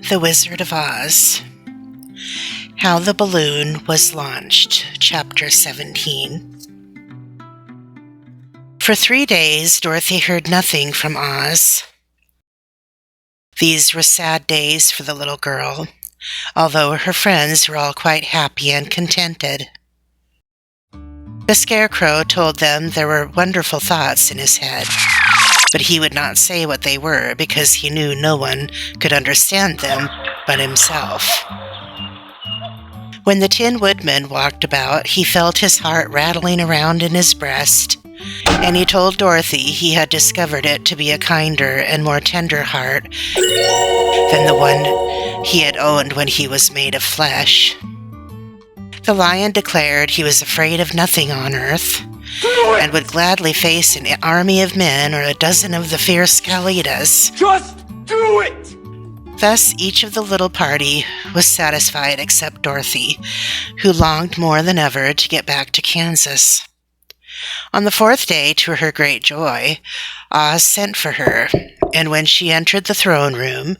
The Wizard of Oz. How the Balloon Was Launched. Chapter 17. For 3 days, Dorothy heard nothing from Oz. These were sad days for the little girl, although her friends were all quite happy and contented. The Scarecrow told them there were wonderful thoughts in his head, but he would not say what they were because he knew no one could understand them but himself. When the Tin Woodman walked about, he felt his heart rattling around in his breast, and he told Dorothy he had discovered it to be a kinder and more tender heart than the one he had owned when he was made of flesh. The lion declared he was afraid of nothing on earth, and would gladly face an army of men or a dozen of the fierce Kalidas. Just do it! Thus each of the little party was satisfied except Dorothy, who longed more than ever to get back to Kansas. On the 4th day, to her great joy, Oz sent for her, and when she entered the throne room,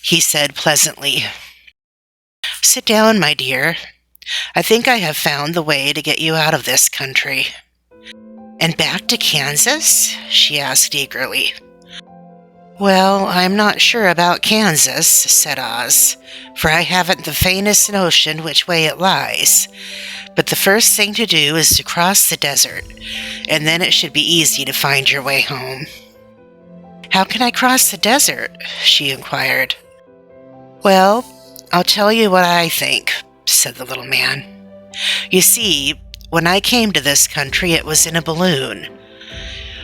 he said pleasantly, "Sit down, my dear. I think I have found the way to get you out of this country." "And back to Kansas?" she asked eagerly. "Well, I'm not sure about Kansas," said Oz, "for I haven't the faintest notion which way it lies. But the first thing to do is to cross the desert, and then it should be easy to find your way home." "How can I cross the desert?" she inquired. "Well, I'll tell you what I think," said the little man. "You see, when I came to this country, it was in a balloon.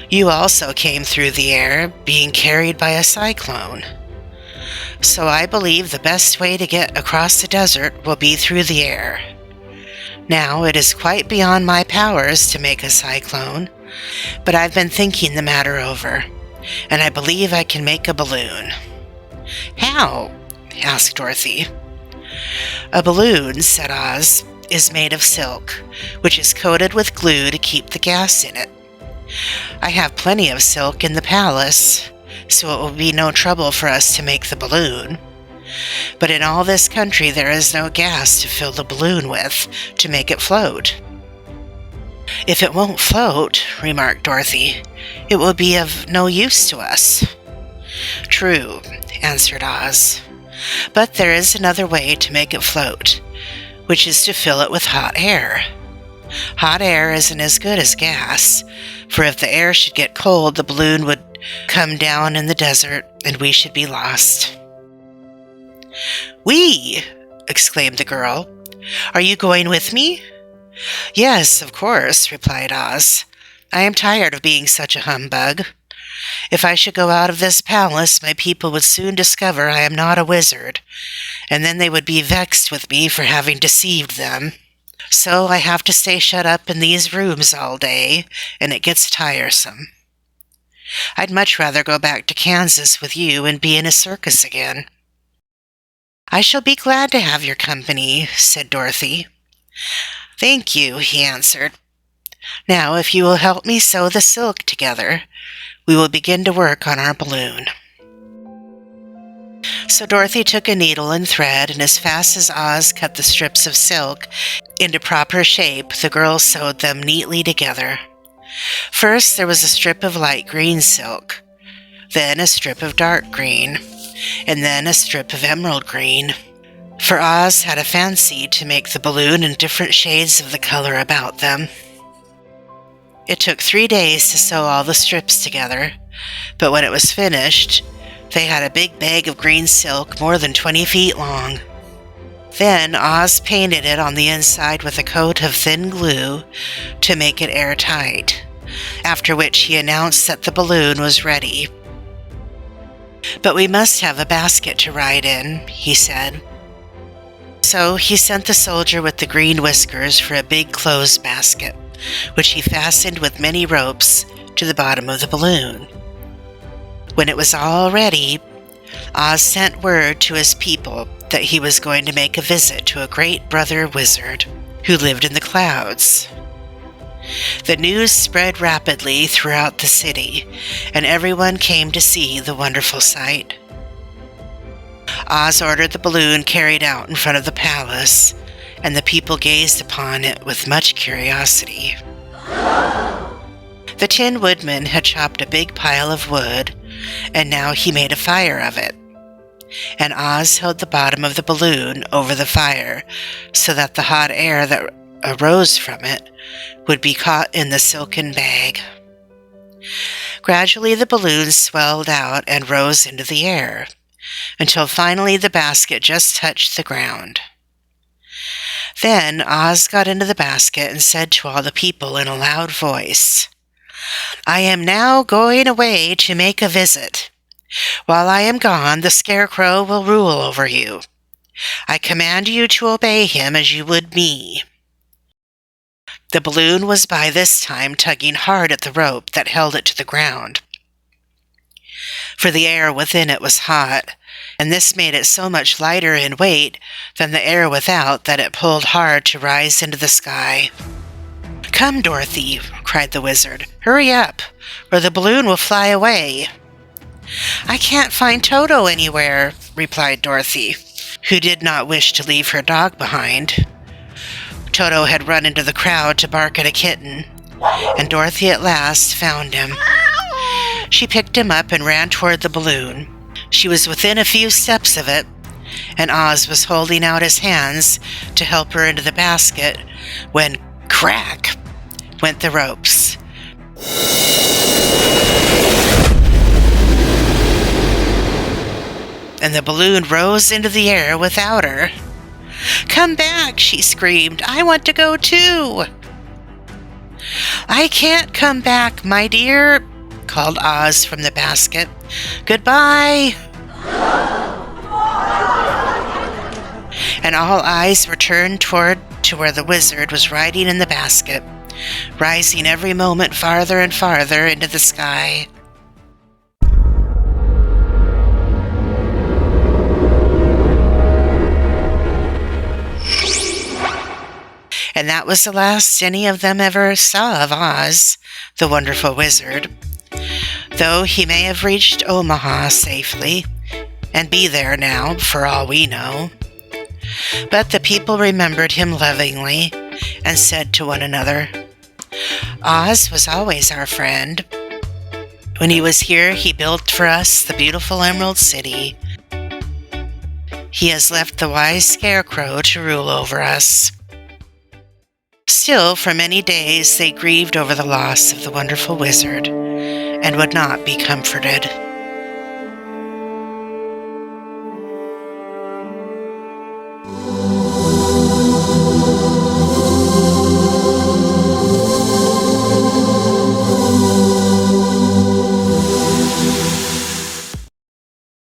You also came through the air, being carried by a cyclone. So I believe the best way to get across the desert will be through the air. Now, it is quite beyond my powers to make a cyclone, but I've been thinking the matter over, and I believe I can make a balloon." "How?" asked Dorothy. "A balloon," said Oz, "is made of silk, which is coated with glue to keep the gas in it. I have plenty of silk in the palace, so it will be no trouble for us to make the balloon. But in all this country there is no gas to fill the balloon with to make it float." "If it won't float," remarked Dorothy, "it will be of no use to us." "True," answered Oz, "but there is another way to make it float, which is to fill it with hot air. Hot air isn't as good as gas, for if the air should get cold, the balloon would come down in the desert, and we should be lost." "We!" exclaimed the girl. "Are you going with me?" "Yes, of course," replied Oz. "I am tired of being such a humbug. If I should go out of this palace, my people would soon discover I am not a wizard, and then they would be vexed with me for having deceived them. So I have to stay shut up in these rooms all day, and it gets tiresome. I'd much rather go back to Kansas with you and be in a circus again." "I shall be glad to have your company," said Dorothy. "Thank you," he answered. "Now, if you will help me sew the silk together, we will begin to work on our balloon." So Dorothy took a needle and thread, and as fast as Oz cut the strips of silk into proper shape, the girls sewed them neatly together. First there was a strip of light green silk, then a strip of dark green, and then a strip of emerald green, for Oz had a fancy to make the balloon in different shades of the color about them. It took 3 days to sew all the strips together, but when it was finished, they had a big bag of green silk more than 20 feet long. Then Oz painted it on the inside with a coat of thin glue to make it airtight, after which he announced that the balloon was ready. "But we must have a basket to ride in," he said. So he sent the soldier with the green whiskers for a big clothes basket, which he fastened with many ropes to the bottom of the balloon. When it was all ready, Oz sent word to his people that he was going to make a visit to a great brother wizard who lived in the clouds. The news spread rapidly throughout the city, and everyone came to see the wonderful sight. Oz ordered the balloon carried out in front of the palace, and the people gazed upon it with much curiosity. The Tin Woodman had chopped a big pile of wood, and now he made a fire of it. And Oz held the bottom of the balloon over the fire so that the hot air that arose from it would be caught in the silken bag. Gradually the balloon swelled out and rose into the air, until finally the basket just touched the ground. Then Oz got into the basket and said to all the people in a loud voice, "I am now going away to make a visit. While I am gone, the Scarecrow will rule over you. I command you to obey him as you would me." The balloon was by this time tugging hard at the rope that held it to the ground, for the air within it was hot, and this made it so much lighter in weight than the air without that it pulled hard to rise into the sky. "Come, Dorothy," cried the wizard. "Hurry up, or the balloon will fly away." "I can't find Toto anywhere," replied Dorothy, who did not wish to leave her dog behind. Toto had run into the crowd to bark at a kitten, and Dorothy at last found him. She picked him up and ran toward the balloon. She was within a few steps of it, and Oz was holding out his hands to help her into the basket when, crack, went the ropes. And the balloon rose into the air without her. "Come back," she screamed. "I want to go too." "I can't come back, my dear," called Oz from the basket. "Goodbye." And all eyes were turned to where the wizard was riding in the basket, rising every moment farther and farther into the sky. And that was the last any of them ever saw of Oz, the wonderful wizard, though he may have reached Omaha safely, and be there now, for all we know. But the people remembered him lovingly, and said to one another, "Oz was always our friend. When he was here, he built for us the beautiful Emerald City. He has left the wise Scarecrow to rule over us." Still, for many days they grieved over the loss of the wonderful wizard, and would not be comforted.